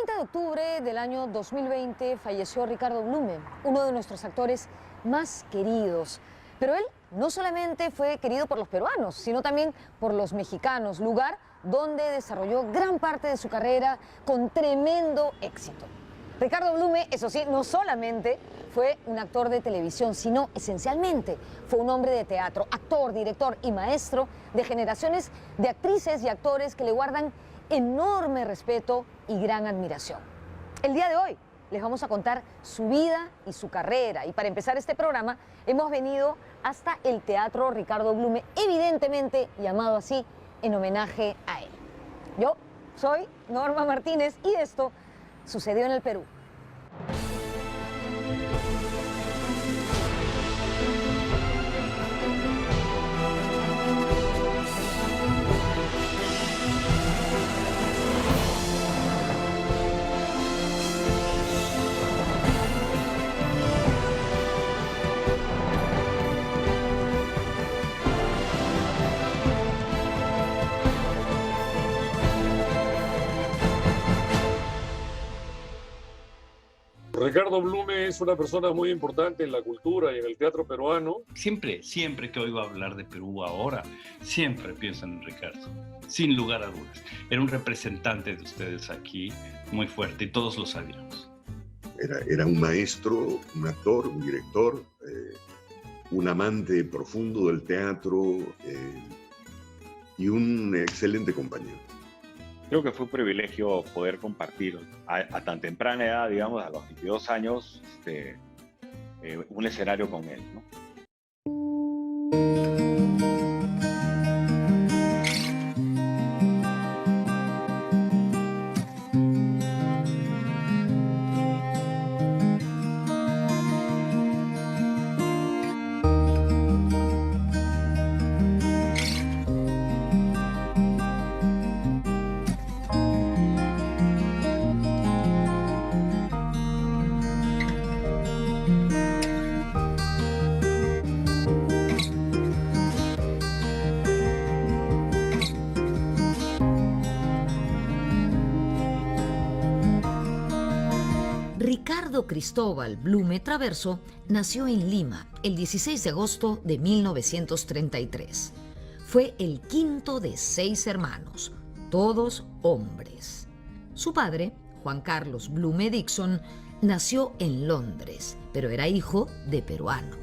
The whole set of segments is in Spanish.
30 de octubre del año 2020 falleció Ricardo Blume, uno de nuestros actores más queridos. Pero él no solamente fue querido por los peruanos, sino también por los mexicanos, lugar donde desarrolló gran parte de su carrera con tremendo éxito. Ricardo Blume, eso sí, no solamente fue un actor de televisión, sino esencialmente fue un hombre de teatro, actor, director y maestro de generaciones de actrices y actores que le guardan enorme respeto y gran admiración. El día de hoy les vamos a contar su vida y su carrera. Y para empezar este programa hemos venido hasta el Teatro Ricardo Blume, evidentemente llamado así en homenaje a él. Yo soy Norma Martínez y esto sucedió en el Perú. Ricardo Blume es una persona muy importante en la cultura y en el teatro peruano. Siempre que oigo hablar de Perú ahora, siempre pienso en Ricardo, sin lugar a dudas. Era un representante de ustedes aquí muy fuerte y todos lo sabíamos. Era un maestro, un actor, un director, un amante profundo del teatro y un excelente compañero. Creo que fue un privilegio poder compartir a tan temprana edad, digamos, a los 22 años, un escenario con él, ¿no? Ricardo Cristóbal Blume Traverso nació en Lima el 16 de agosto de 1933. Fue el quinto de 6 hermanos, todos hombres. Su padre, Juan Carlos Blume Dixon, nació en Londres, pero era hijo de peruano.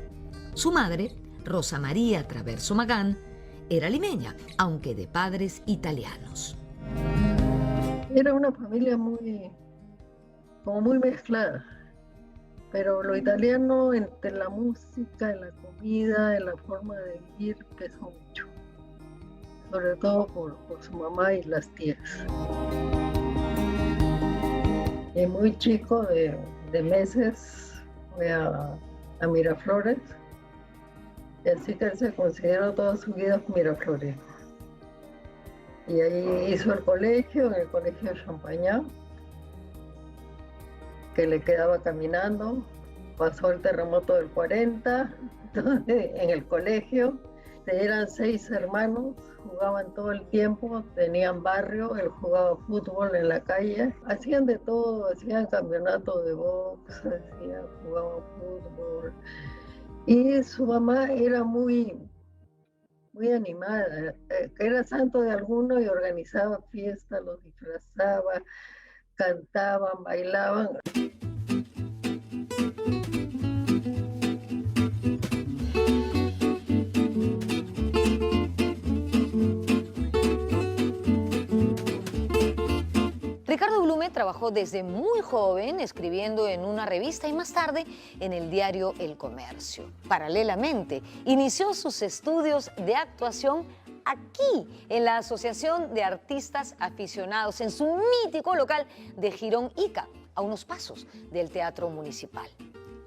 Su madre, Rosa María Traverso Magán, era limeña, aunque de padres italianos. Era una familia muy mezclada, pero lo italiano entre la música, en la comida, en la forma de vivir pesó mucho, sobre todo por su mamá y las tías. Y muy chico, de meses, fue a Miraflores, y así que él se consideró toda su vida miraflorino. Y ahí hizo el colegio, en el colegio Champañá, que le quedaba caminando. Pasó el terremoto del 40, entonces, en el colegio. Eran 6 hermanos, jugaban todo el tiempo, tenían barrio, él jugaba fútbol en la calle, hacían de todo, hacían campeonatos de box, jugaban fútbol. Y su mamá era muy animada, era santo de alguno y organizaba fiestas, los disfrazaba, cantaban, bailaban. Ricardo Blume trabajó desde muy joven escribiendo en una revista y más tarde en el diario El Comercio. Paralelamente, inició sus estudios de actuación aquí, en la Asociación de Artistas Aficionados, en su mítico local de Girón Ica, a unos pasos del Teatro Municipal.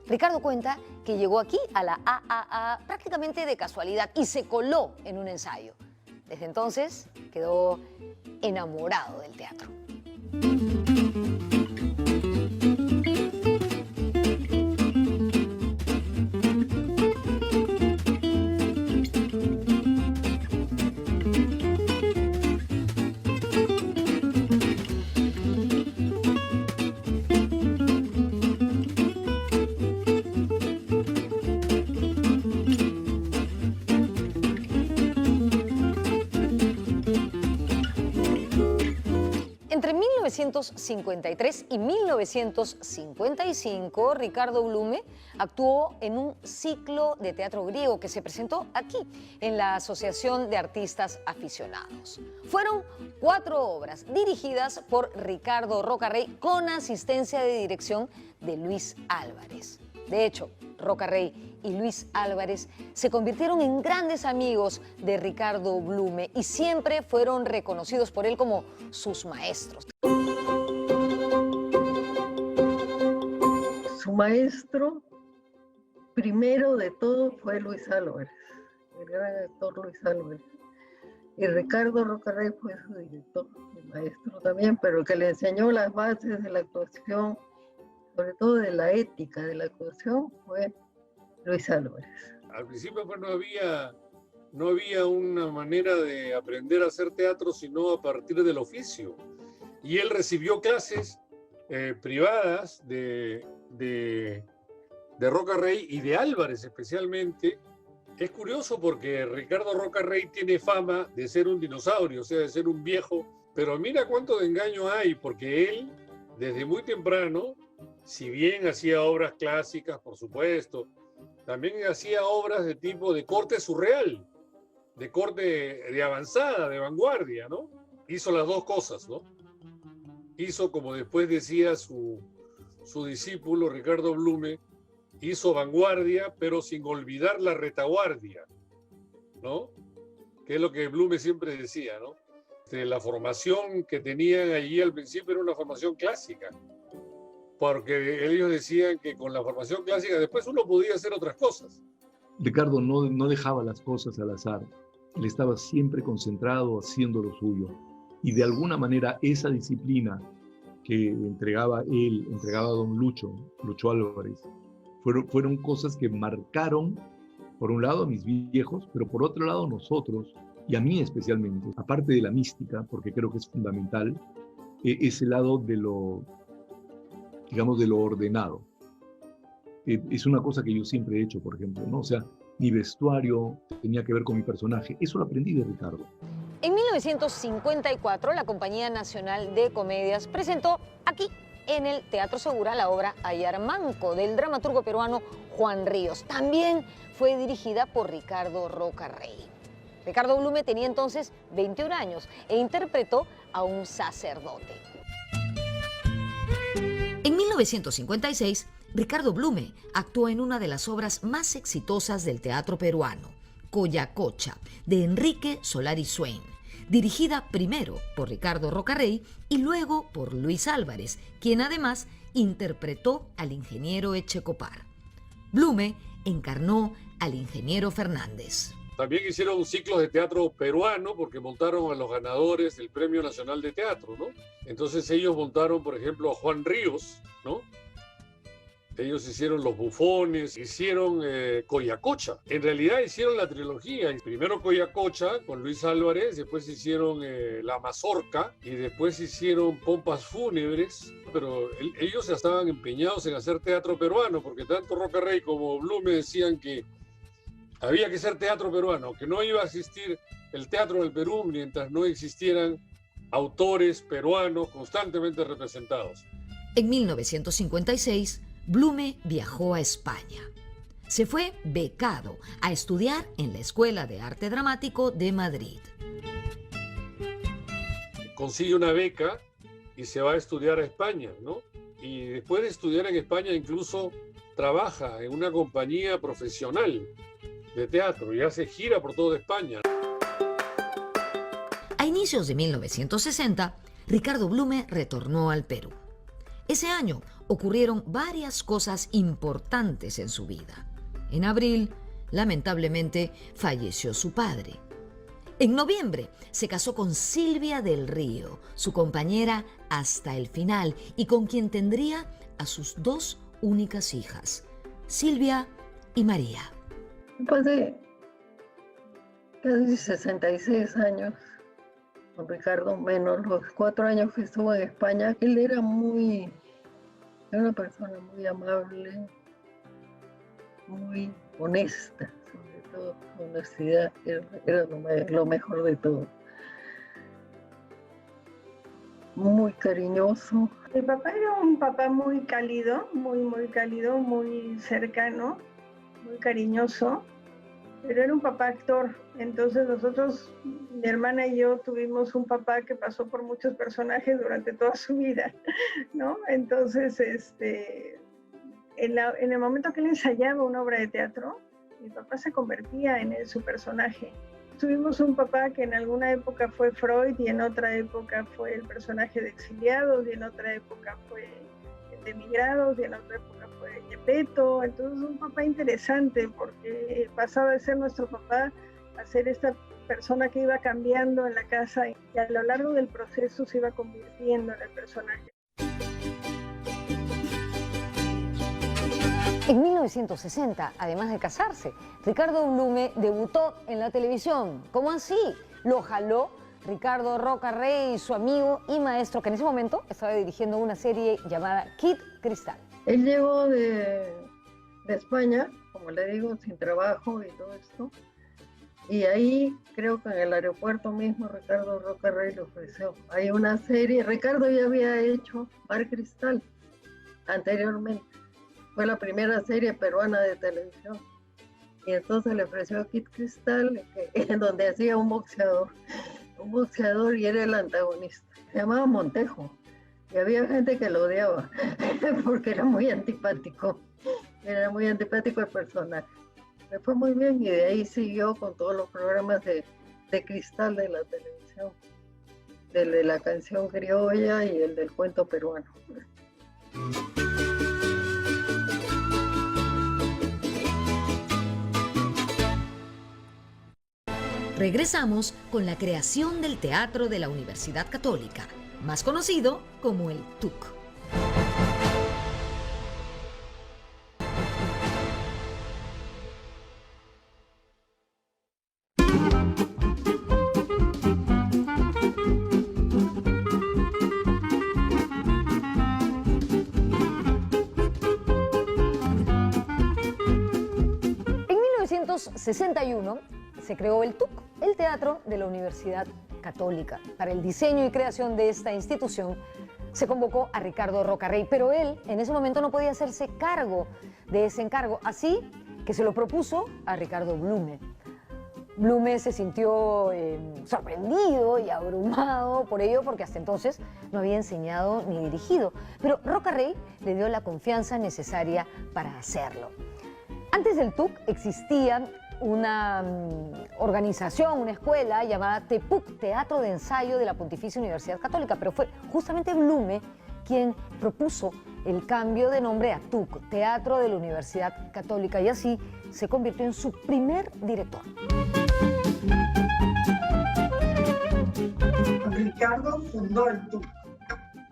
Ricardo cuenta que llegó aquí a la AAA prácticamente de casualidad y se coló en un ensayo. Desde entonces quedó enamorado del teatro. 1953 y 1955, Ricardo Blume actuó en un ciclo de teatro griego que se presentó aquí, en la Asociación de Artistas Aficionados. Fueron 4 obras dirigidas por Ricardo Rocarrey con asistencia de dirección de Luis Álvarez. De hecho, Rocarrey y Luis Álvarez se convirtieron en grandes amigos de Ricardo Blume y siempre fueron reconocidos por él como sus maestros. Su maestro, primero de todo, fue Luis Álvarez, el gran actor Luis Álvarez. Y Ricardo Rocarrey fue su director, su maestro también, pero el que le enseñó las bases de la actuación, sobre todo de la ética de la actuación, fue Luis Álvarez. Al principio pues, no había una manera de aprender a hacer teatro sino a partir del oficio. Y él recibió clases privadas de Rocarrey y de Álvarez especialmente. Es curioso porque Ricardo Rocarrey tiene fama de ser un dinosaurio, o sea, de ser un viejo, pero mira cuánto de engaño hay, porque él, desde muy temprano, si bien hacía obras clásicas, por supuesto, también hacía obras de tipo de corte surreal, de corte de avanzada, de vanguardia, ¿no? Hizo las dos cosas, ¿no? Hizo, como después decía su discípulo Ricardo Blume, hizo vanguardia, pero sin olvidar la retaguardia, ¿no? Que es lo que Blume siempre decía, ¿no? La formación que tenían allí al principio era una formación clásica, porque ellos decían que con la formación clásica después uno podía hacer otras cosas. Ricardo no dejaba las cosas al azar. Él estaba siempre concentrado haciendo lo suyo. Y de alguna manera esa disciplina que entregaba don Lucho Álvarez, fueron cosas que marcaron, por un lado, a mis viejos, pero por otro lado, nosotros, y a mí especialmente, aparte de la mística, porque creo que es fundamental, ese lado de lo ordenado. Es una cosa que yo siempre he hecho, por ejemplo, ¿no? O sea, mi vestuario tenía que ver con mi personaje. Eso lo aprendí de Ricardo. En 1954, la Compañía Nacional de Comedias presentó aquí, en el Teatro Segura, la obra Ayarmanco, del dramaturgo peruano Juan Ríos. También fue dirigida por Ricardo Rocarrey. Ricardo Blume tenía entonces 21 años e interpretó a un sacerdote. En 1956, Ricardo Blume actuó en una de las obras más exitosas del teatro peruano, Coyacocha, de Enrique Solari Swain, dirigida primero por Ricardo Rocarrey y luego por Luis Álvarez, quien además interpretó al ingeniero Echecopar. Blume encarnó al ingeniero Fernández. También hicieron ciclos de teatro peruano porque montaron a los ganadores del Premio Nacional de Teatro, ¿no? Entonces ellos montaron, por ejemplo, a Juan Ríos, ¿no? Ellos hicieron Los Bufones, hicieron Coyacocha. En realidad hicieron la trilogía. Primero Coyacocha con Luis Álvarez, después hicieron La Mazorca y después hicieron Pompas Fúnebres. Pero ellos estaban empeñados en hacer teatro peruano porque tanto Rocarrey como Blume decían que había que hacer teatro peruano, que no iba a existir el teatro del Perú mientras no existieran autores peruanos constantemente representados. En 1956, Blume viajó a España. Se fue becado a estudiar en la Escuela de Arte Dramático de Madrid. Consigue una beca y se va a estudiar a España, ¿no? Y después de estudiar en España incluso trabaja en una compañía profesional de teatro y hace gira por toda España. A inicios de 1960, Ricardo Blume retornó al Perú. Ese año ocurrieron varias cosas importantes en su vida. En abril, lamentablemente, falleció su padre. En noviembre, se casó con Silvia del Río, su compañera hasta el final y con quien tendría a sus 2 únicas hijas, Silvia y María. Después de casi 66 años, con Ricardo, menos los 4 años que estuvo en España, él era una persona muy amable, muy honesta, sobre todo su honestidad era lo mejor de todo. muy cariñoso. Mi papá era un papá muy cálido, muy cálido, muy cercano, muy cariñoso, pero era un papá actor. Entonces nosotros, mi hermana y yo, tuvimos un papá que pasó por muchos personajes durante toda su vida, ¿no? Entonces, en el momento que él ensayaba una obra de teatro, mi papá se convertía en su personaje. Tuvimos un papá que en alguna época fue Freud y en otra época fue el personaje de Exiliados y en otra época fue el de Emigrados y en otra época fue Gepetto. Entonces un papá interesante porque pasaba de ser nuestro papá a ser esta persona que iba cambiando en la casa y a lo largo del proceso se iba convirtiendo en el personaje. En 1960, además de casarse, Ricardo Blume debutó en la televisión. ¿Cómo así? Lo jaló Ricardo Roca Rey, su amigo y maestro, que en ese momento estaba dirigiendo una serie llamada Kid Cristal. Él llegó de España, como le digo, sin trabajo y todo esto. Y ahí, creo que en el aeropuerto mismo, Ricardo Roca Rey le ofreció. Hay una serie, Ricardo ya había hecho Bar Cristal anteriormente. Fue la primera serie peruana de televisión. Y entonces le ofreció Kid Cristal, en donde hacía un boxeador y era el antagonista. Se llamaba Montejo. Y había gente que lo odiaba, porque era muy antipático. Era muy antipático el personaje. Le fue muy bien y de ahí siguió con todos los programas de Cristal de la televisión. El de la canción criolla y el del cuento peruano. Regresamos con la creación del Teatro de la Universidad Católica, más conocido como el TUC. En 1961 se creó el TUC, el Teatro de la Universidad Católica. Para el diseño y creación de esta institución se convocó a Ricardo Roca Rey, pero él en ese momento no podía hacerse cargo de ese encargo, así que se lo propuso a Ricardo Blume. Blume se sintió sorprendido y abrumado por ello, porque hasta entonces no había enseñado ni dirigido, pero Roca Rey le dio la confianza necesaria para hacerlo. Antes del TUC existía una organización, una escuela llamada TEPUC, Teatro de Ensayo de la Pontificia Universidad Católica, pero fue justamente Blume quien propuso el cambio de nombre a TUC, Teatro de la Universidad Católica, y así se convirtió en su primer director. Ricardo fundó el TUC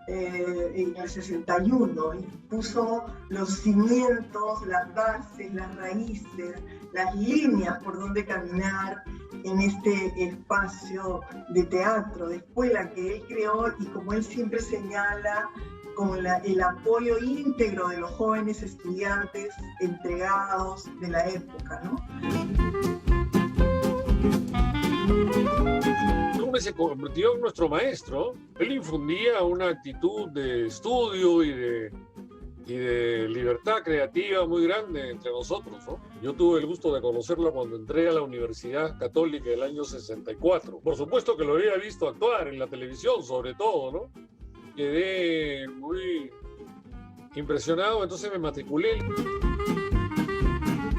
en el 61 y puso los cimientos, las bases, las raíces, las líneas por donde caminar en este espacio de teatro, de escuela que él creó y, como él siempre señala, con el apoyo íntegro de los jóvenes estudiantes entregados de la época, ¿no? Blume se convirtió en nuestro maestro. Él infundía una actitud de estudio y de libertad creativa muy grande entre nosotros, ¿no? Yo tuve el gusto de conocerlo cuando entré a la Universidad Católica el año 64. Por supuesto que lo había visto actuar en la televisión, sobre todo, ¿no? Quedé muy impresionado, entonces me matriculé.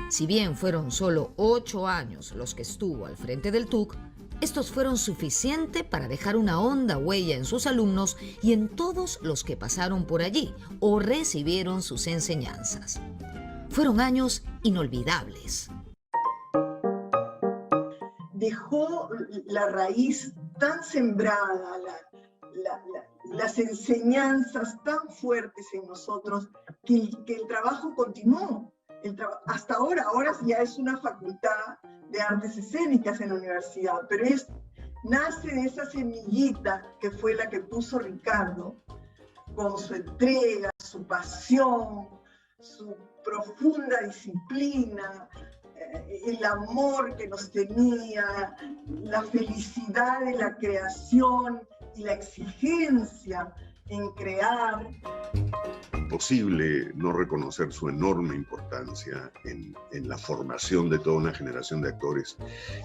Si bien fueron solo 8 años los que estuvo al frente del TUC, estos fueron suficientes para dejar una honda huella en sus alumnos y en todos los que pasaron por allí o recibieron sus enseñanzas. Fueron años inolvidables. Dejó la raíz tan sembrada, las enseñanzas tan fuertes en nosotros, que el trabajo continuó. Hasta ahora ya es una facultad de artes escénicas en la universidad, pero nace de esa semillita que fue la que puso Ricardo, con su entrega, su pasión, su profunda disciplina, el amor que nos tenía, la felicidad de la creación y la exigencia en crear. Imposible no reconocer su enorme importancia en la formación de toda una generación de actores.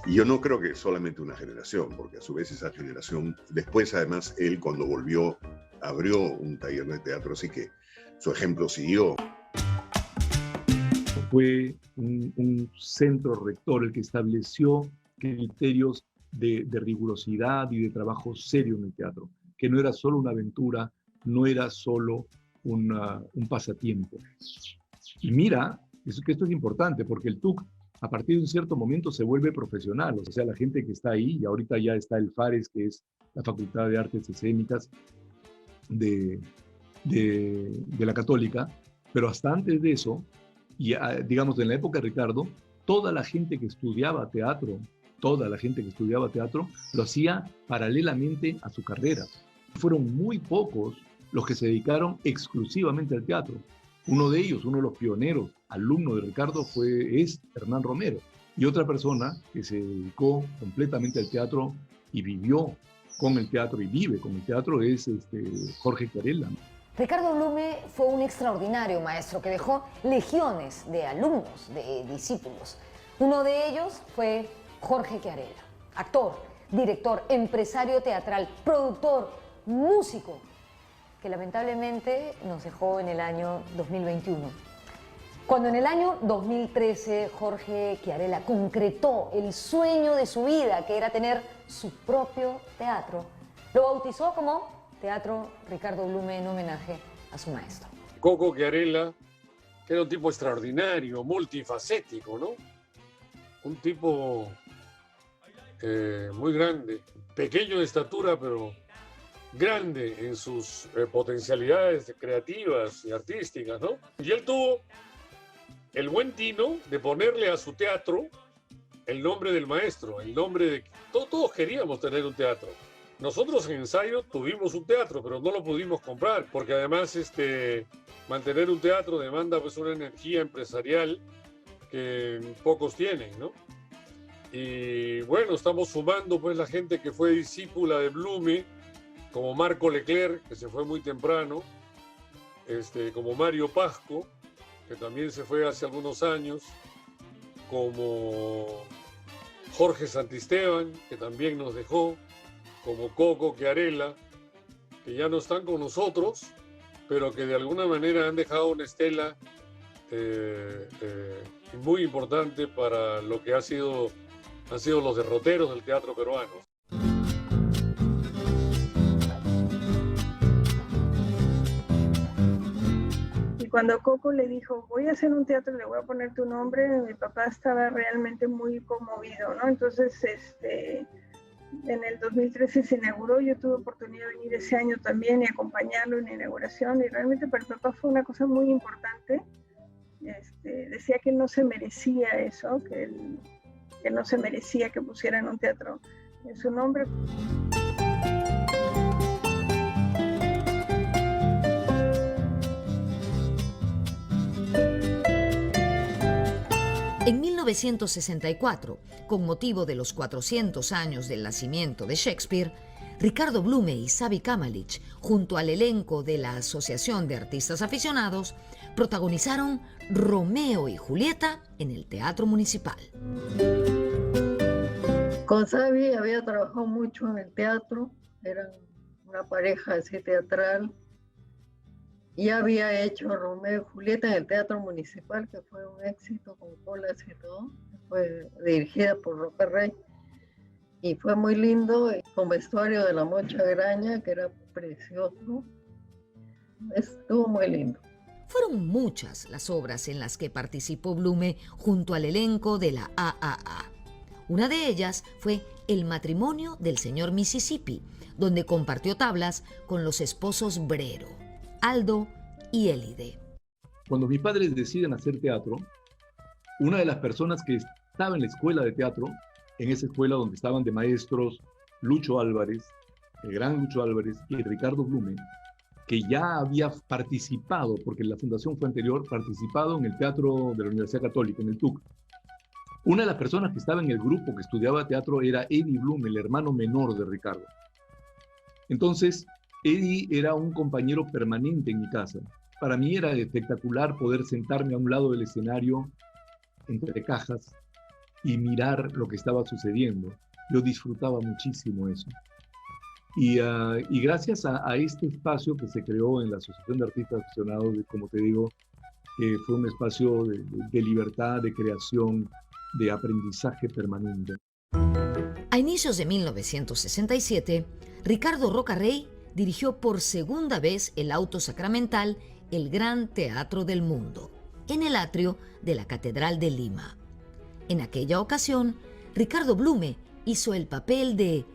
Y yo no creo que solamente una generación, porque a su vez esa generación, después además él cuando volvió, abrió un taller de teatro, así que su ejemplo siguió. Fue un centro rector el que estableció criterios de rigurosidad y de trabajo serio en el teatro, que no era solo una aventura, no era solo un pasatiempo. Y mira, que esto es importante, porque el TUC a partir de un cierto momento se vuelve profesional, o sea, la gente que está ahí, y ahorita ya está el FARES, que es la Facultad de Artes Escénicas de la Católica, pero hasta antes de eso, y digamos en la época de Ricardo, toda la gente que estudiaba teatro, lo hacía paralelamente a su carrera. Fueron muy pocos los que se dedicaron exclusivamente al teatro. Uno de ellos, uno de los pioneros, alumno de Ricardo, es Hernán Romero. Y otra persona que se dedicó completamente al teatro y vivió con el teatro y vive con el teatro es Jorge Chiarella. Ricardo Blume fue un extraordinario maestro que dejó legiones de alumnos, de discípulos. Uno de ellos fue Jorge Chiarella, actor, director, empresario teatral, productor, músico, que lamentablemente nos dejó en el año 2021. Cuando en el año 2013 Jorge Chiarella concretó el sueño de su vida, que era tener su propio teatro, lo bautizó como Teatro Ricardo Blume en homenaje a su maestro. Coco Chiarella, que era un tipo extraordinario, multifacético, ¿no? Un tipo muy grande, pequeño de estatura, pero grande en sus potencialidades creativas y artísticas, ¿no? Y él tuvo el buen tino de ponerle a su teatro el nombre del maestro, el nombre de... Todos queríamos tener un teatro. Nosotros en Ensayo tuvimos un teatro, pero no lo pudimos comprar, porque además mantener un teatro demanda pues una energía empresarial que pocos tienen, ¿no? Y bueno, estamos sumando pues la gente que fue discípula de Blume, como Marco Leclerc, que se fue muy temprano, como Mario Pasco, que también se fue hace algunos años, como Jorge Santisteban, que también nos dejó, como Coco Chiarella, que ya no están con nosotros, pero que de alguna manera han dejado una estela muy importante para lo que han sido los derroteros del teatro peruano. Y cuando Coco le dijo, voy a hacer un teatro, le voy a poner tu nombre, mi papá estaba realmente muy conmovido, ¿no? Entonces, en el 2013 se inauguró, yo tuve oportunidad de venir ese año también y acompañarlo en la inauguración, y realmente para el papá fue una cosa muy importante. Decía que él no se merecía eso, que él no se merecía que pusieran un teatro en su nombre. En 1964, con motivo de los 400 años del nacimiento de Shakespeare, Ricardo Blume y Xavi Kamalich, junto al elenco de la Asociación de Artistas Aficionados, protagonizaron Romeo y Julieta en el Teatro Municipal. Con Xavi había trabajado mucho en el teatro, eran una pareja así teatral. Y había hecho Romeo y Julieta en el Teatro Municipal, que fue un éxito con colas y todo. Fue dirigida por Roca Rey. Y fue muy lindo, con vestuario de la Mocha Graña, que era precioso. Estuvo muy lindo. Fueron muchas las obras en las que participó Blume junto al elenco de la AAA. Una de ellas fue El matrimonio del señor Mississippi, donde compartió tablas con los esposos Brero, Aldo y Élide. Cuando mis padres deciden hacer teatro, una de las personas que estaba en la escuela de teatro, en esa escuela donde estaban de maestros Lucho Álvarez, el gran Lucho Álvarez, y Ricardo Blume, que ya había participado, porque la fundación fue anterior, participado en el teatro de la Universidad Católica, en el TUC. Una de las personas que estaba en el grupo que estudiaba teatro era Eddie Blume, el hermano menor de Ricardo. Entonces, Eddie era un compañero permanente en mi casa. Para mí era espectacular poder sentarme a un lado del escenario, entre cajas, y mirar lo que estaba sucediendo. Yo disfrutaba muchísimo eso. Y gracias a este espacio que se creó en la Asociación de Artistas Aficionados, como te digo, que fue un espacio de libertad, de creación, de aprendizaje permanente. A inicios de 1967, Ricardo Roca Rey dirigió por segunda vez el auto sacramental El Gran Teatro del Mundo, en el atrio de la Catedral de Lima. En aquella ocasión, Ricardo Blume hizo el papel de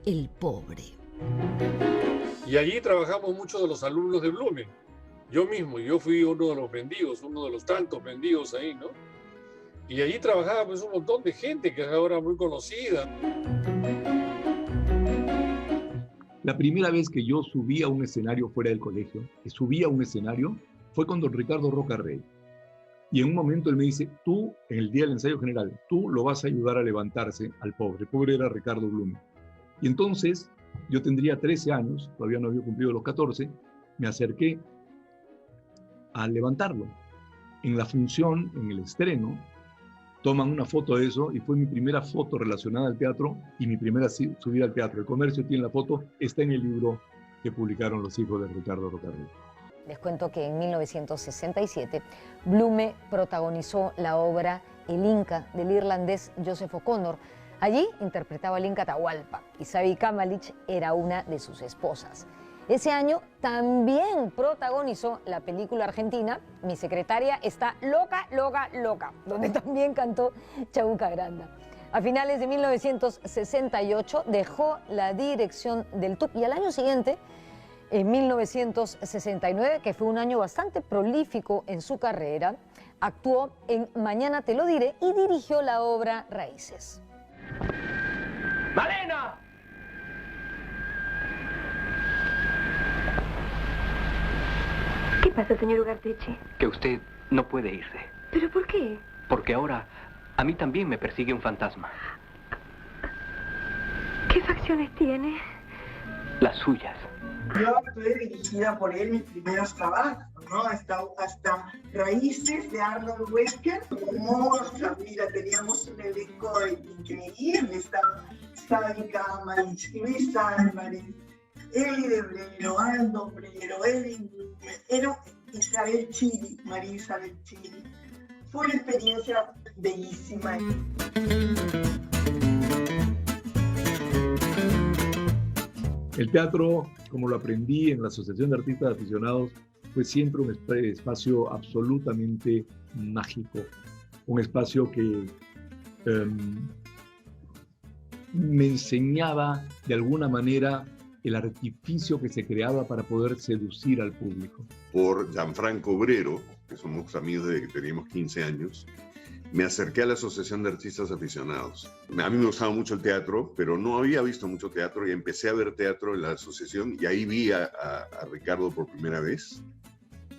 El Pobre. Y allí trabajamos muchos de los alumnos de Blume. Yo mismo, yo fui uno de los mendigos, uno de los tantos mendigos ahí, ¿no? Y allí trabajaba pues un montón de gente que es ahora muy conocida. La primera vez que yo subí a un escenario fuera del colegio, fue con don Ricardo Roca Rey. Y en un momento él me dice, tú, en el día del ensayo general, tú lo vas a ayudar a levantarse al pobre. El pobre era Ricardo Blume. Y entonces, yo tendría 13 años, todavía no había cumplido los 14, me acerqué a levantarlo. En la función, en el estreno, toman una foto de eso y fue mi primera foto relacionada al teatro y mi primera subida al teatro. El Comercio tiene la foto, está en el libro que publicaron los hijos de Ricardo Roca Rey. Les cuento que en 1967 Blume protagonizó la obra El Inca del irlandés Joseph O'Connor. Allí interpretaba al Inca Atahualpa y Sabi Kamalich era una de sus esposas. Ese año también protagonizó la película argentina Mi secretaria está loca, loca, loca, donde también cantó Chabuca Granda. A finales de 1968 dejó la dirección del TUC y al año siguiente, en 1969, que fue un año bastante prolífico en su carrera, actuó en Mañana te lo diré y dirigió la obra Raíces. ¡Malena! ¿Qué pasa, señor Ugarteche? Que usted no puede irse. ¿Pero por qué? Porque ahora a mí también me persigue un fantasma. ¿Qué facciones tiene? Las suyas. Yo estuve dirigida por él mis primeros trabajos, ¿no? Hasta Raíces de Arnold Wesker. Hermosa, mira, teníamos un elenco increíble. Estaba Sabi Kamalich, Luis Álvarez, Eli de Brero, Aldo Brero, Isabel Chili, María Isabel Chili. Fue una experiencia bellísima. El teatro, como lo aprendí en la Asociación de Artistas Aficionados, fue siempre un espacio absolutamente mágico, un espacio que me enseñaba de alguna manera el artificio que se creaba para poder seducir al público. Por Gianfranco Brero, que somos amigos desde que teníamos 15 años, me acerqué a la Asociación de Artistas Aficionados. A mí me gustaba mucho el teatro, pero no había visto mucho teatro y empecé a ver teatro en la asociación y ahí vi a Ricardo por primera vez.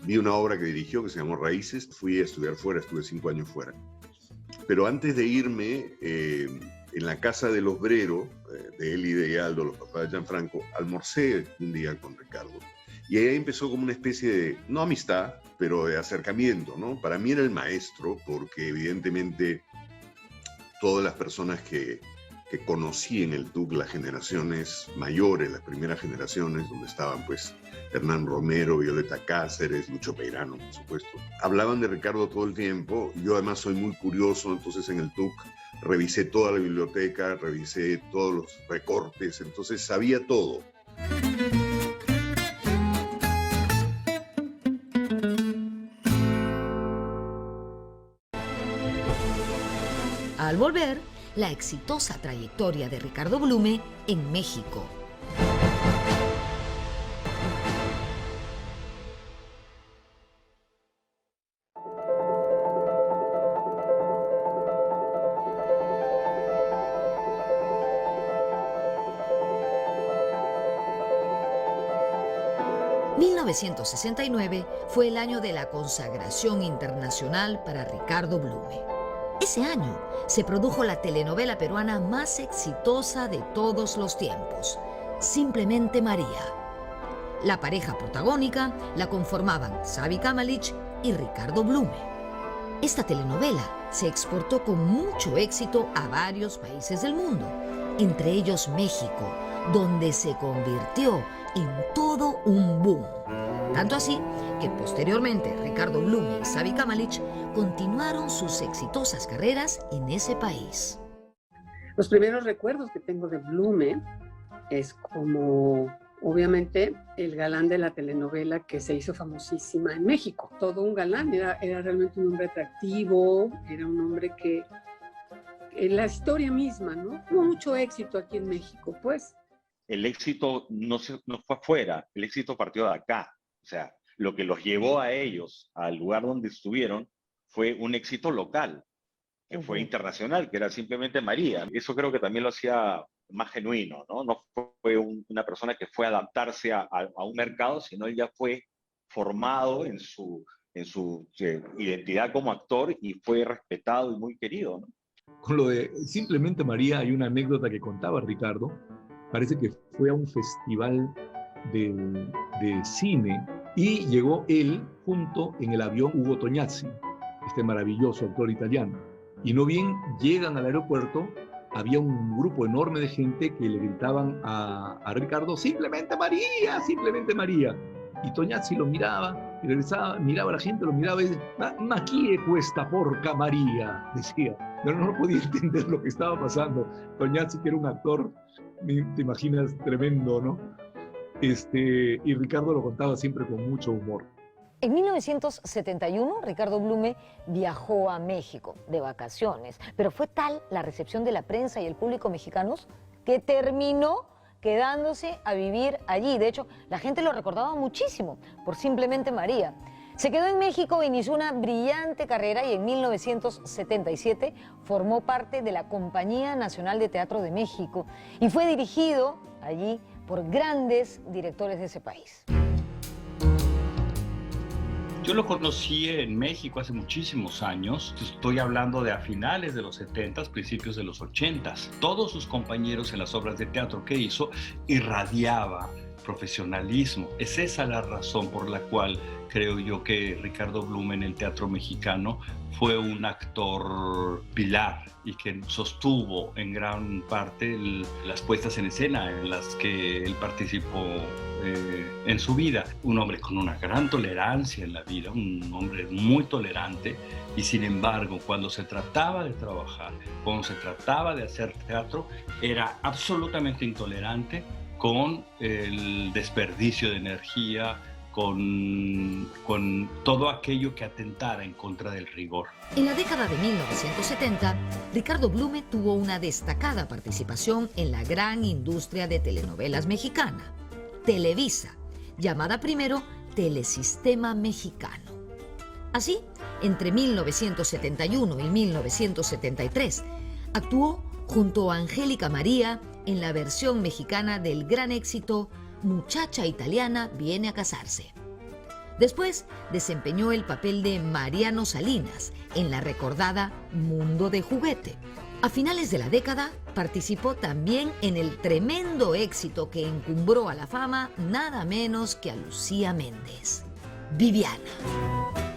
Vi una obra que dirigió que se llamó Raíces. Fui a estudiar fuera, estuve 5 años fuera. Pero antes de irme, en la casa de los Brero, de él y de Aldo, los papás de Gianfranco, almorcé un día con Ricardo. Y ahí empezó como una especie de, no amistad, pero de acercamiento, ¿no? Para mí era el maestro, porque evidentemente todas las personas que conocí en el TUC, las generaciones mayores, las primeras generaciones, donde estaban pues Hernán Romero, Violeta Cáceres, Lucho Peirano, por supuesto, hablaban de Ricardo todo el tiempo. Yo además soy muy curioso, entonces en el TUC revisé toda la biblioteca, revisé todos los recortes, entonces sabía todo. Al volver, la exitosa trayectoria de Ricardo Blume en México. En 1969 fue el año de la consagración internacional para Ricardo Blume. Ese año se produjo la telenovela peruana más exitosa de todos los tiempos, Simplemente María. La pareja protagónica la conformaban Xavi Kamalich y Ricardo Blume. Esta telenovela se exportó con mucho éxito a varios países del mundo, entre ellos México, donde se convirtió en todo un boom. Tanto así que posteriormente Ricardo Blume y Xavi Kamalich continuaron sus exitosas carreras en ese país. Los primeros recuerdos que tengo de Blume es como, obviamente, el galán de la telenovela que se hizo famosísima en México. Todo un galán, era realmente un hombre atractivo, era un hombre que, en la historia misma, ¿no? Tuvo mucho éxito aquí en México, pues. El éxito no fue afuera, el éxito partió de acá. O sea, lo que los llevó a ellos al lugar donde estuvieron fue un éxito local, que fue internacional, que era Simplemente María. Eso creo que también lo hacía más genuino, ¿no? No fue una persona que fue a adaptarse a un mercado, sino él ya fue formado en su identidad como actor y fue respetado y muy querido, ¿no? Con lo de Simplemente María hay una anécdota que contaba Ricardo. Parece que fue a un festival de cine y llegó él junto en el avión Ugo Tognazzi, este maravilloso actor italiano. Y no bien llegan al aeropuerto, había un grupo enorme de gente que le gritaban a Ricardo, ¡Simplemente María! ¡Simplemente María! Y Tognazzi lo miraba, y regresaba, miraba a la gente, lo miraba y decía, «Ma chi è questa porca María?», decía. Pero no podía entender lo que estaba pasando. Tognazzi, que era un actor, te imaginas, tremendo, ¿no? Y Ricardo lo contaba siempre con mucho humor. En 1971, Ricardo Blume viajó a México de vacaciones, pero fue tal la recepción de la prensa y el público mexicanos que terminó quedándose a vivir allí. De hecho, la gente lo recordaba muchísimo por Simplemente María. Se quedó en México e inició una brillante carrera y en 1977 formó parte de la Compañía Nacional de Teatro de México y fue dirigido allí por grandes directores de ese país. Yo lo conocí en México hace muchísimos años. Estoy hablando de a finales de los 70s, principios de los 80s. Todos sus compañeros en las obras de teatro que hizo irradiaba profesionalismo. Es esa la razón por la cual creo yo que Ricardo Blume en el teatro mexicano fue un actor pilar y que sostuvo en gran parte las puestas en escena en las que él participó en su vida. Un hombre con una gran tolerancia en la vida, un hombre muy tolerante, y sin embargo, cuando se trataba de trabajar, cuando se trataba de hacer teatro, era absolutamente intolerante con el desperdicio de energía, con todo aquello que atentara en contra del rigor. En la década de 1970, Ricardo Blume tuvo una destacada participación en la gran industria de telenovelas mexicana, Televisa, llamada primero Telesistema Mexicano. Así, entre 1971 y 1973, actuó junto a Angélica María en la versión mexicana del gran éxito Muchacha Italiana viene a casarse. Después desempeñó el papel de Mariano Salinas en la recordada Mundo de Juguete. A finales de la década participó también en el tremendo éxito que encumbró a la fama nada menos que a Lucía Méndez, Viviana.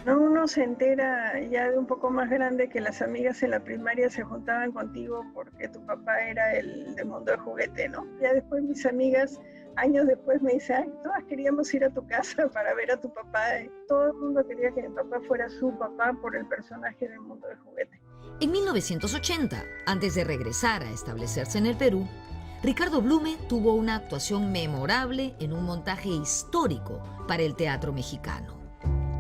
Uno se entera ya de un poco más grande que las amigas en la primaria se juntaban contigo porque tu papá era el de Mundo de Juguete, ¿no? Ya después mis amigas, años después, me dicen, ay, todas queríamos ir a tu casa para ver a tu papá. Todo el mundo quería que mi papá fuera su papá por el personaje de Mundo de Juguete. En 1980, antes de regresar a establecerse en el Perú, Ricardo Blume tuvo una actuación memorable en un montaje histórico para el teatro mexicano,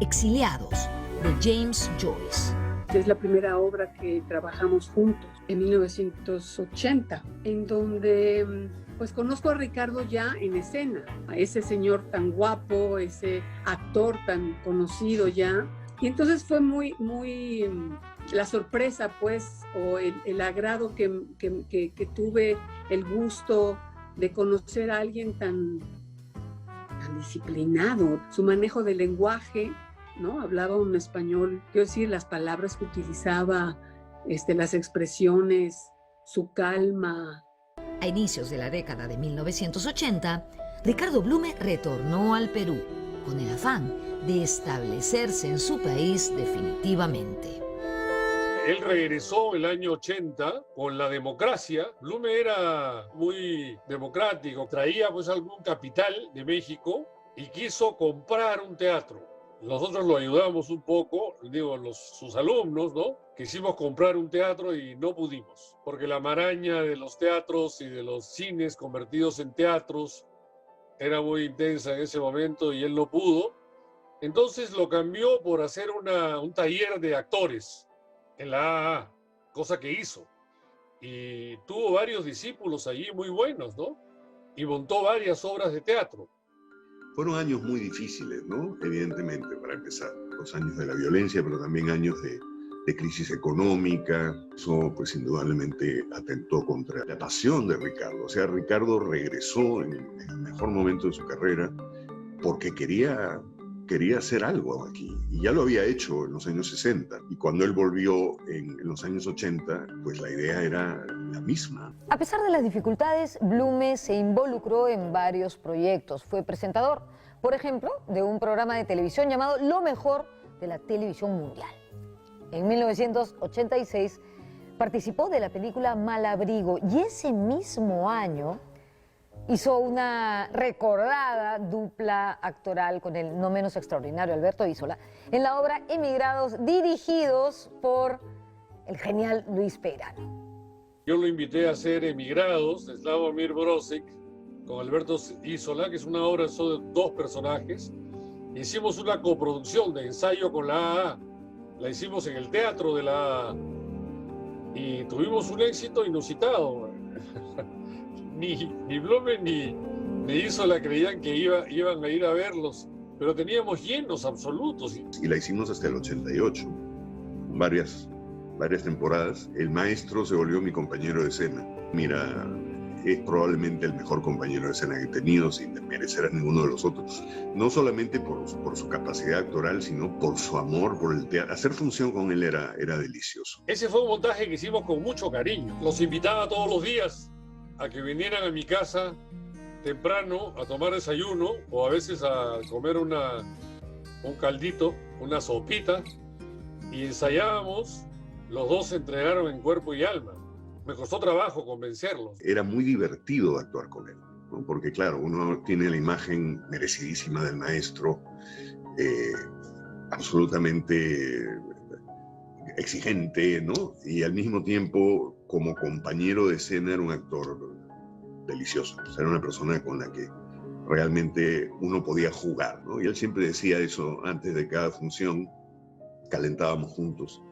Exiliados, de James Joyce. Es la primera obra que trabajamos juntos, en 1980, en donde pues conozco a Ricardo ya en escena, a ese señor tan guapo, ese actor tan conocido ya. Y entonces fue muy la sorpresa, pues, o el agrado que tuve, el gusto de conocer a alguien tan disciplinado. Su manejo del lenguaje, ¿no? Hablaba un español, quiero decir, las palabras que utilizaba, las expresiones, su calma. A inicios de la década de 1980, Ricardo Blume retornó al Perú con el afán de establecerse en su país definitivamente. Él regresó el año 80 con la democracia. Blume era muy democrático, traía pues algún capital de México y quiso comprar un teatro. Nosotros lo ayudamos un poco, digo, sus alumnos, ¿no? Quisimos comprar un teatro y no pudimos, porque la maraña de los teatros y de los cines convertidos en teatros era muy intensa en ese momento y él no pudo. Entonces lo cambió por hacer un taller de actores en la AA, cosa que hizo. Y tuvo varios discípulos allí muy buenos, ¿no? Y montó varias obras de teatro. Fueron años muy difíciles, ¿no? Evidentemente, para empezar. Los años de la violencia, pero también años de crisis económica. Eso, pues, indudablemente atentó contra la pasión de Ricardo. O sea, Ricardo regresó en el mejor momento de su carrera porque quería hacer algo aquí. Y ya lo había hecho en los años 60. Y cuando él volvió en los años 80, pues la idea era la misma. A pesar de las dificultades, Blume se involucró en varios proyectos. Fue presentador, por ejemplo, de un programa de televisión llamado Lo Mejor de la Televisión Mundial. En 1986 participó de la película Malabrigo y ese mismo año hizo una recordada dupla actoral con el no menos extraordinario Alberto Isola en la obra Emigrados, dirigidos por el genial Luis Peirano. Yo lo invité a hacer Emigrados de Slavomir Brodsky con Alberto Isola, que es una obra solo de 2 personajes. Hicimos una coproducción de ensayo con la AA. La hicimos en el teatro de la AA y tuvimos un éxito inusitado. Ni Blume ni Isola creían que iban a ir a verlos, pero teníamos llenos absolutos. Y la hicimos hasta el 88, varias temporadas. El maestro se volvió mi compañero de escena. Mira, es probablemente el mejor compañero de escena que he tenido, sin desmerecer a ninguno de los otros. No solamente por su capacidad actoral, sino por su amor por el teatro. Hacer función con él era delicioso. Ese fue un montaje que hicimos con mucho cariño. Los invitaba todos los días a que vinieran a mi casa temprano a tomar desayuno o a veces a comer un caldito, una sopita, y ensayábamos. Los dos se entregaron en cuerpo y alma. Me costó trabajo convencerlos. Era muy divertido actuar con él, ¿no? Porque claro, uno tiene la imagen merecidísima del maestro, absolutamente exigente, ¿no? Y al mismo tiempo, como compañero de escena, era un actor delicioso. O sea, era una persona con la que realmente uno podía jugar, ¿no? Y él siempre decía eso antes de cada función, calentábamos juntos,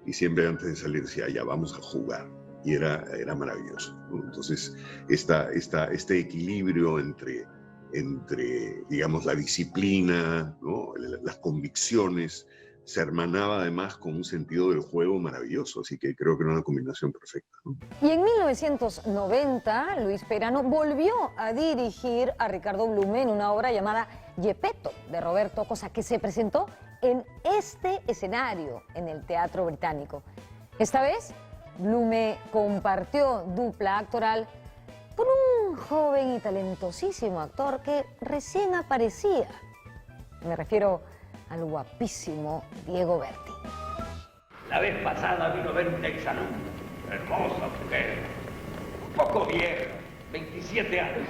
y siempre antes de salir decía, ya, vamos a jugar. Y era maravilloso, ¿no? Entonces, este equilibrio entre, digamos, la disciplina, ¿no? Las convicciones, se hermanaba además con un sentido del juego maravilloso, así que creo que era una combinación perfecta, ¿no? Y en 1990, Luis Peirano volvió a dirigir a Ricardo Blume en una obra llamada Gepetto, de Roberto Cosa, que se presentó en este escenario, en el Teatro Británico. Esta vez, Blume compartió dupla actoral con un joven y talentosísimo actor que recién aparecía. Me refiero al guapísimo Diego Berti. La vez pasada vino a ver un exalumno, hermosa mujer, un poco vieja, 27 años.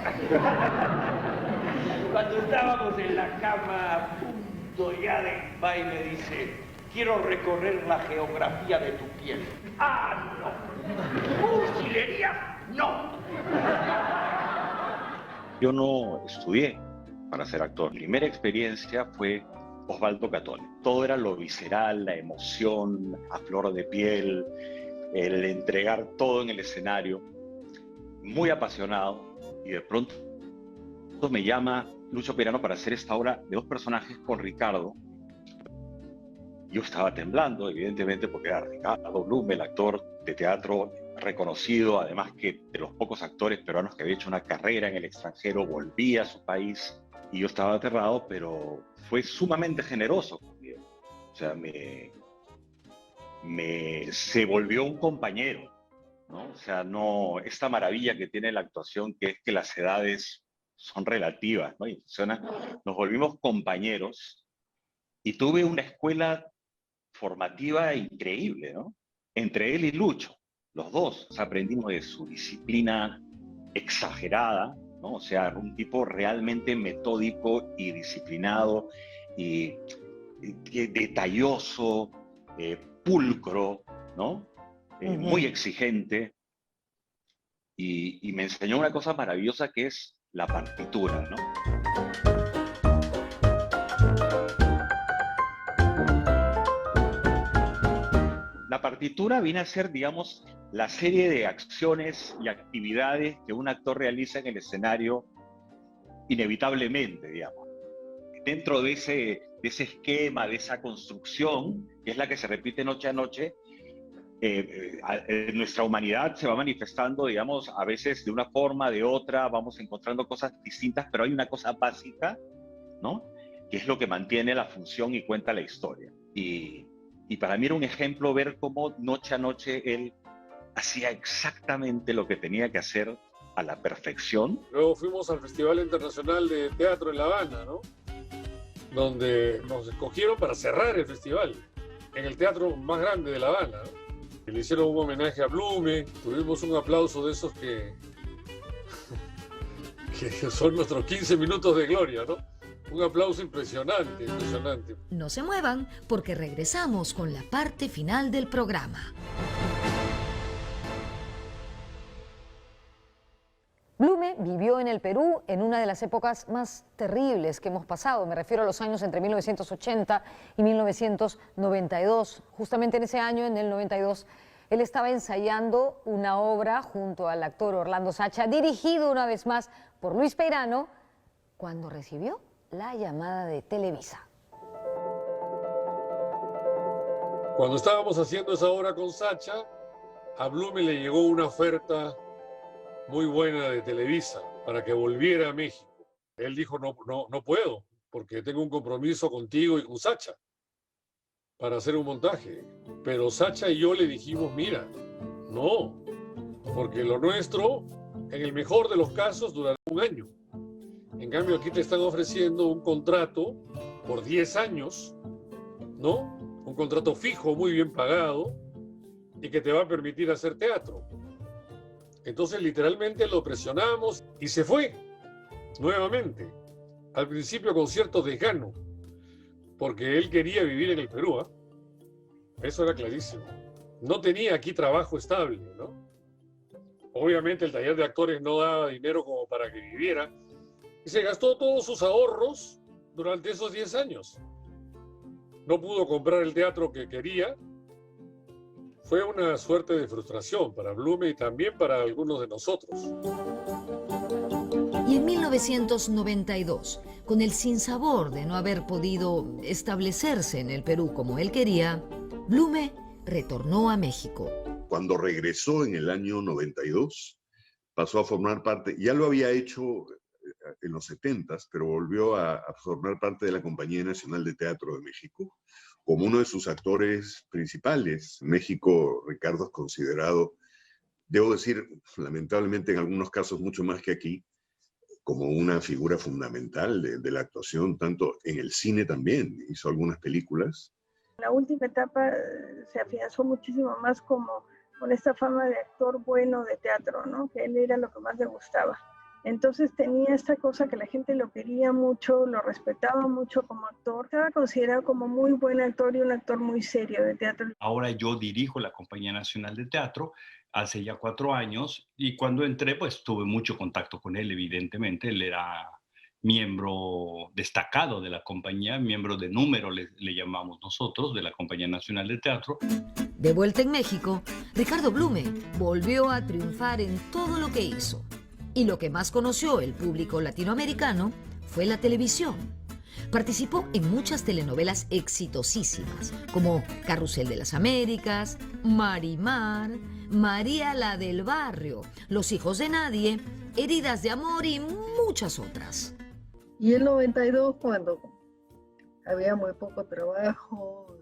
Cuando estábamos en la cama a punto ya de va y me dice, quiero recorrer la geografía de tu piel. ¡Ah, no! ¿Cursilería? ¡No! Yo no estudié para ser actor. Mi primera experiencia fue Osvaldo Catone. Todo era lo visceral, la emoción, a flor de piel, el entregar todo en el escenario. Muy apasionado. Y de pronto me llama Lucho Peirano para hacer esta obra de 2 personajes con Ricardo. Yo estaba temblando, evidentemente, porque era Ricardo Blume, el actor de teatro reconocido, además que de los pocos actores peruanos que había hecho una carrera en el extranjero, volvía a su país. Y yo estaba aterrado, pero fue sumamente generoso conmigo. O sea, se volvió un compañero. ¿no? O sea, no, esta maravilla que tiene la actuación, que es que las edades son relativas, ¿no? Y funciona. Nos volvimos compañeros y tuve una escuela formativa increíble, ¿no? Entre él y Lucho, los dos. O sea, aprendimos de su disciplina exagerada, ¿no? O sea, un tipo realmente metódico y disciplinado y detalloso, pulcro, ¿no? Muy exigente. Y me enseñó una cosa maravillosa que es la partitura, ¿no? La partitura viene a ser, digamos, la serie de acciones y actividades que un actor realiza en el escenario inevitablemente, digamos. Dentro de ese esquema, de esa construcción, que es la que se repite noche a noche, nuestra humanidad se va manifestando, digamos, a veces de una forma, de otra, vamos encontrando cosas distintas, pero hay una cosa básica, ¿no? Que es lo que mantiene la función y cuenta la historia. Y para mí era un ejemplo ver cómo noche a noche él hacía exactamente lo que tenía que hacer a la perfección. Luego fuimos al Festival Internacional de Teatro en La Habana, ¿no? Donde nos escogieron para cerrar el festival, en el teatro más grande de La Habana, ¿no? Le hicieron un homenaje a Blume, tuvimos un aplauso de esos que son nuestros 15 minutos de gloria, ¿no? Un aplauso impresionante, impresionante. No se muevan porque regresamos con la parte final del programa. Blume vivió en el Perú en una de las épocas más terribles que hemos pasado. Me refiero a los años entre 1980 y 1992. Justamente en ese año, en el 92, él estaba ensayando una obra junto al actor Orlando Sacha, dirigido una vez más por Luis Peirano, cuando recibió la llamada de Televisa. Cuando estábamos haciendo esa obra con Sacha, a Blume le llegó una oferta muy buena de Televisa para que volviera a México. Él dijo, no puedo, porque tengo un compromiso contigo y con Sacha para hacer un montaje. Pero Sacha y yo le dijimos, mira, no, porque lo nuestro, en el mejor de los casos, durará un año. En cambio, aquí te están ofreciendo un contrato por 10 años, ¿no? Un contrato fijo, muy bien pagado, y que te va a permitir hacer teatro. Entonces, literalmente lo presionamos y se fue nuevamente. Al principio con cierto desgano, porque él quería vivir en el Perú, ¿eh? Eso era clarísimo. No tenía aquí trabajo estable, ¿no? Obviamente el taller de actores no daba dinero como para que viviera, y se gastó todos sus ahorros durante esos 10 años. No pudo comprar el teatro que quería. Fue una suerte de frustración para Blume y también para algunos de nosotros. Y en 1992, con el sinsabor de no haber podido establecerse en el Perú como él quería, Blume retornó a México. Cuando regresó en el año 92, pasó a formar parte, ya lo había hecho en los 70s, pero volvió a formar parte de la Compañía Nacional de Teatro de México, como uno de sus actores principales. México, Ricardo, es considerado, debo decir, lamentablemente en algunos casos mucho más que aquí, como una figura fundamental de la actuación, tanto en el cine también, hizo algunas películas. En la última etapa se afianzó muchísimo más con esta fama de actor bueno de teatro, ¿no? Que él era lo que más le gustaba. Entonces tenía esta cosa que la gente lo quería mucho, lo respetaba mucho como actor. Estaba considerado como muy buen actor y un actor muy serio de teatro. Ahora yo dirijo la Compañía Nacional de Teatro hace ya 4 años y cuando entré pues tuve mucho contacto con él, evidentemente. Él era miembro destacado de la compañía, miembro de número le llamamos nosotros, de la Compañía Nacional de Teatro. De vuelta en México, Ricardo Blume volvió a triunfar en todo lo que hizo. Y lo que más conoció el público latinoamericano fue la televisión. Participó en muchas telenovelas exitosísimas, como Carrusel de las Américas, Marimar, María la del Barrio, Los Hijos de Nadie, Heridas de Amor y muchas otras. Y en 92, cuando había muy poco trabajo,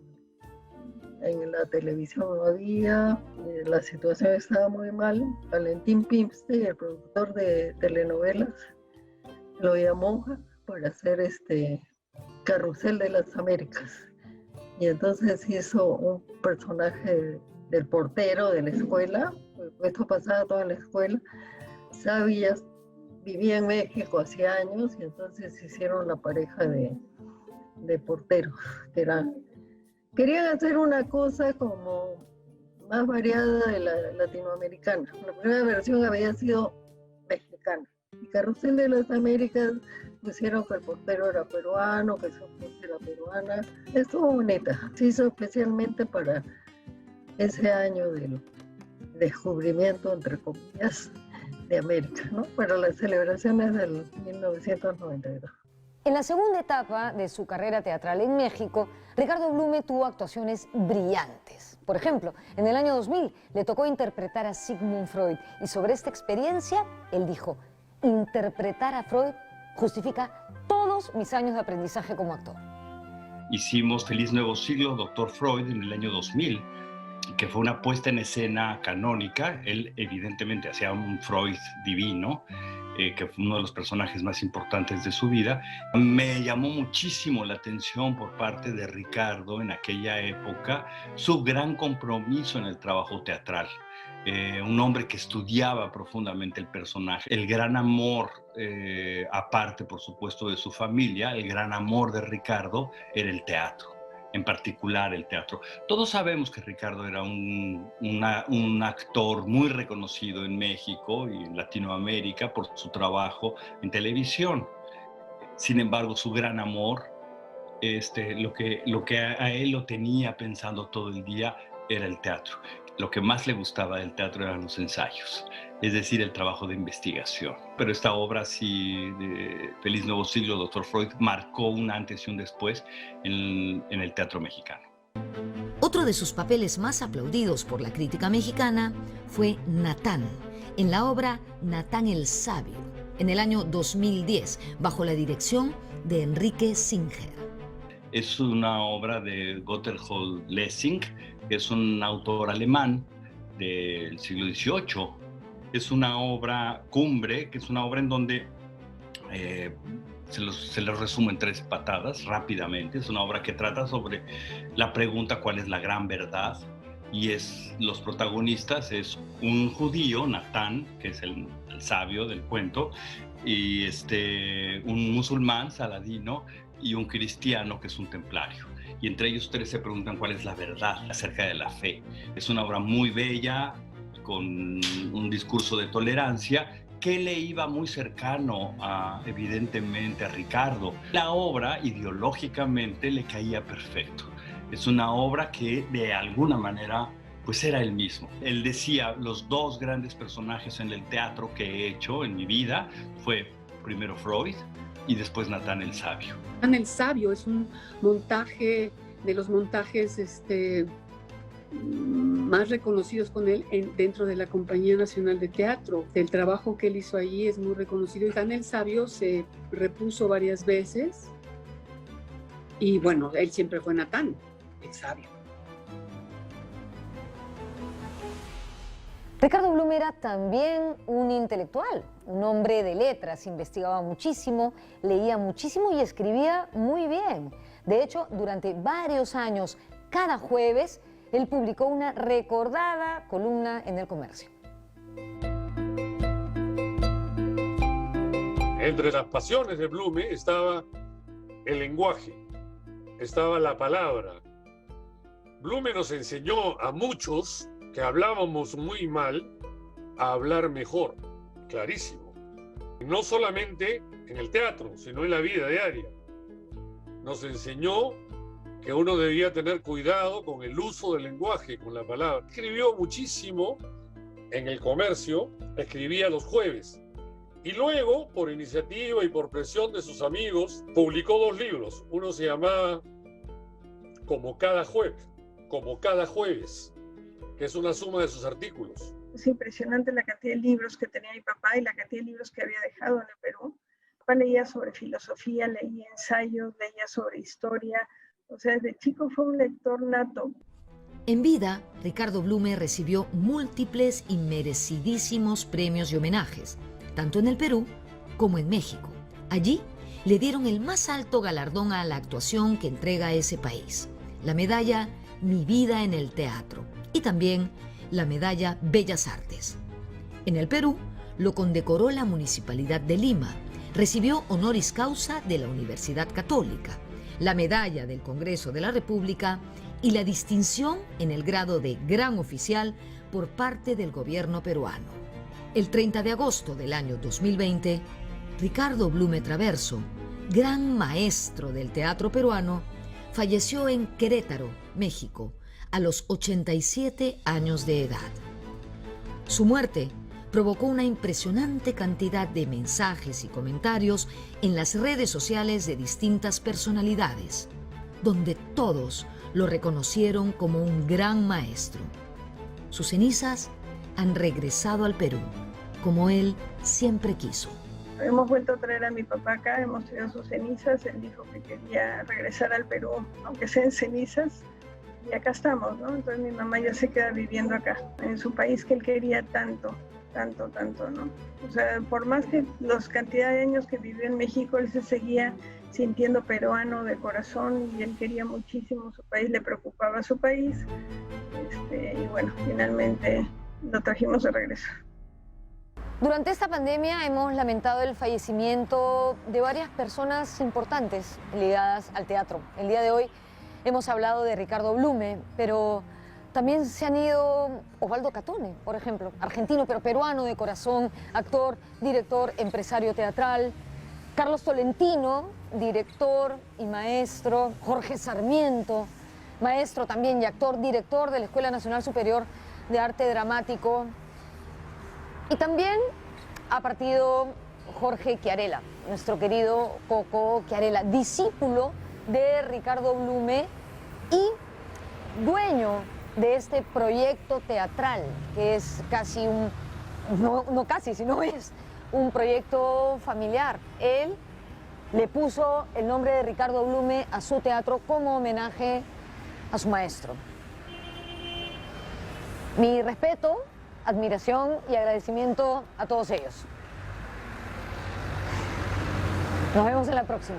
en la televisión no había, la situación estaba muy mal. Valentín Pimste, el productor de telenovelas, lo llamó para hacer Carrusel de las Américas. Y entonces hizo un personaje del portero de la escuela. Esto pasaba todo en la escuela. Sabía, vivía en México hacía años y entonces hicieron la pareja de porteros, que querían hacer una cosa como más variada de la latinoamericana. La primera versión había sido mexicana. Y Carrusel de las Américas pusieron que el portero era peruano, que su esposa era peruana. Estuvo bonita. Se hizo especialmente para ese año del descubrimiento, entre comillas, de América, ¿no? Para las celebraciones del 1992. En la segunda etapa de su carrera teatral en México, Ricardo Blume tuvo actuaciones brillantes. Por ejemplo, en el año 2000 le tocó interpretar a Sigmund Freud y sobre esta experiencia él dijo: interpretar a Freud justifica todos mis años de aprendizaje como actor. Hicimos Feliz Nuevo Siglo, Dr. Freud, en el año 2000, que fue una puesta en escena canónica. Él evidentemente hacía un Freud divino, que fue uno de los personajes más importantes de su vida. Me llamó muchísimo la atención por parte de Ricardo en aquella época su gran compromiso en el trabajo teatral. Un hombre que estudiaba profundamente el personaje, el gran amor, aparte por supuesto de su familia, el gran amor de Ricardo era el teatro, en particular el teatro. Todos sabemos que Ricardo era un actor muy reconocido en México y en Latinoamérica por su trabajo en televisión. Sin embargo, su gran amor, lo que a él lo tenía pensando todo el día era el teatro. Lo que más le gustaba del teatro eran los ensayos, es decir, el trabajo de investigación. Pero esta obra, sí, de Feliz Nuevo Siglo, Dr. Freud, marcó un antes y un después en el teatro mexicano. Otro de sus papeles más aplaudidos por la crítica mexicana fue Natán, en la obra Natán el Sabio, en el año 2010, bajo la dirección de Enrique Singer. Es una obra de Gotthold Lessing, que es un autor alemán del siglo XVIII. Es una obra cumbre, que es una obra en donde se los resumo en 3 patadas rápidamente. Es una obra que trata sobre la pregunta ¿cuál es la gran verdad? Y los protagonistas es un judío, Natán, que es el sabio del cuento, y un musulmán, Saladino, y un cristiano, que es un templario. Y entre ellos 3 se preguntan cuál es la verdad acerca de la fe. Es una obra muy bella, con un discurso de tolerancia, que le iba muy cercano, evidentemente, a Ricardo. La obra, ideológicamente, le caía perfecto. Es una obra que, de alguna manera, pues era él mismo. Él decía, los 2 grandes personajes en el teatro que he hecho en mi vida fue primero Freud y después Natán el Sabio. Natán el Sabio es un montaje de los montajes más reconocidos con él dentro de la Compañía Nacional de Teatro. El trabajo que él hizo allí es muy reconocido. Natán el Sabio se repuso varias veces y bueno, él siempre fue Natán el Sabio. Ricardo Blume era también un intelectual, un hombre de letras, investigaba muchísimo, leía muchísimo y escribía muy bien. De hecho, durante varios años, cada jueves, él publicó una recordada columna en El Comercio. Entre las pasiones de Blume estaba el lenguaje, estaba la palabra. Blume nos enseñó a muchos que hablábamos muy mal a hablar mejor, clarísimo. No solamente en el teatro, sino en la vida diaria. Nos enseñó que uno debía tener cuidado con el uso del lenguaje, con la palabra. Escribió muchísimo en El Comercio, escribía los jueves. Y luego, por iniciativa y por presión de sus amigos, publicó 2 libros. Uno se llamaba Como cada jueves, que es una suma de sus artículos. Es impresionante la cantidad de libros que tenía mi papá y la cantidad de libros que había dejado en el Perú. Mi papá leía sobre filosofía, leía ensayos, leía sobre historia. O sea, desde chico fue un lector nato. En vida, Ricardo Blume recibió múltiples y merecidísimos premios y homenajes, tanto en el Perú como en México. Allí le dieron el más alto galardón a la actuación que entrega ese país, la medalla Mi Vida en el Teatro y también la medalla Bellas Artes. En el Perú lo condecoró la Municipalidad de Lima, recibió honoris causa de la Universidad Católica, la medalla del Congreso de la República y la distinción en el grado de Gran Oficial por parte del gobierno peruano. El 30 de agosto del año 2020, Ricardo Blume Traverso, gran maestro del teatro peruano, falleció en Querétaro, México, a los 87 años de edad. Su muerte provocó una impresionante cantidad de mensajes y comentarios en las redes sociales de distintas personalidades, donde todos lo reconocieron como un gran maestro. Sus cenizas han regresado al Perú, como él siempre quiso. Hemos vuelto a traer a mi papá acá, hemos traído sus cenizas, él dijo que quería regresar al Perú, aunque sea en cenizas, y acá estamos, ¿no? Entonces mi mamá ya se queda viviendo acá, en su país que él quería tanto, ¿no? O sea, por más que la cantidad de años que vivió en México, él se seguía sintiendo peruano de corazón y él quería muchísimo su país, le preocupaba su país, y bueno, finalmente lo trajimos de regreso. Durante esta pandemia hemos lamentado el fallecimiento de varias personas importantes ligadas al teatro. El día de hoy hemos hablado de Ricardo Blume, pero también se han ido Osvaldo Catone, por ejemplo, argentino pero peruano de corazón, actor, director, empresario teatral. Carlos Tolentino, director y maestro. Jorge Sarmiento, maestro también y actor, director de la Escuela Nacional Superior de Arte Dramático. Y también ha partido Jorge Chiarella, nuestro querido Coco Chiarella, discípulo de Ricardo Blume y dueño de este proyecto teatral, que es casi no casi, sino es un proyecto familiar. Él le puso el nombre de Ricardo Blume a su teatro como homenaje a su maestro. Mi respeto, admiración y agradecimiento a todos ellos. Nos vemos en la próxima.